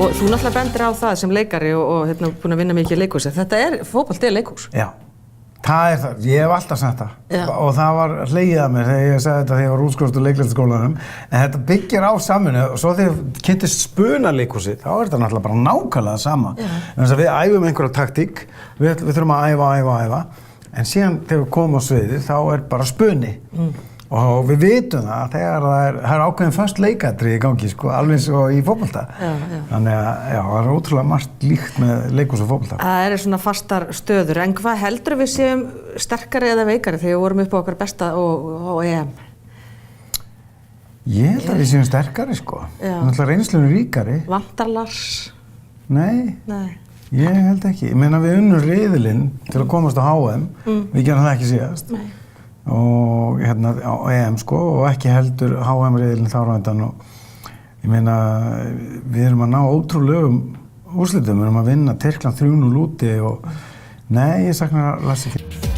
Og þú náttúrulega bendir á það sem leikari og búin að vinna mikið í leikhúsi. Þetta fótbolti er leikhús. Já, það það. Ég hef alltaf sagt það. Já. Og það var hlegið að mér þegar ég sagði þetta þegar ég var útskrifast úr leiklistarskólanum. En þetta byggir á samvinnu og svo þegar ég kynntist spunaleikhúsi, þá er þetta náttúrulega bara nákvæmlega sama. Þannig að við æfum einhverja taktík, við þurfum að æfa. En síðan þegar við komum á sviðið, þá er bara spuni. Og við vitum það að þegar það er ákveðin föst leikatri í gangi, sko, alveg eins og í fótbolta. Þannig að það er ótrúlega margt líkt með leikhús og fótbolta. Það eru svona fastar stöður, en hvað heldur við séum sterkari eða veikari þegar við vorum upp á okkar besta á EM? Ég held að við séum sterkari, sko. Náttúrulega reynslunum ríkari. Vantar Lars? Nei. Ég held ekki. Ég meina við unnum riðilinn til að komast á HM. Við gerum það ekki síðast. Nei. Og á EM, sko, og ekki heldur HM-riðilinn þar á undan. Ég meina, við erum að ná ótrúlegum úrslitum. Við erum að vinna Tyrkland 3-0 úti og nei, ég sakna Lars ekki.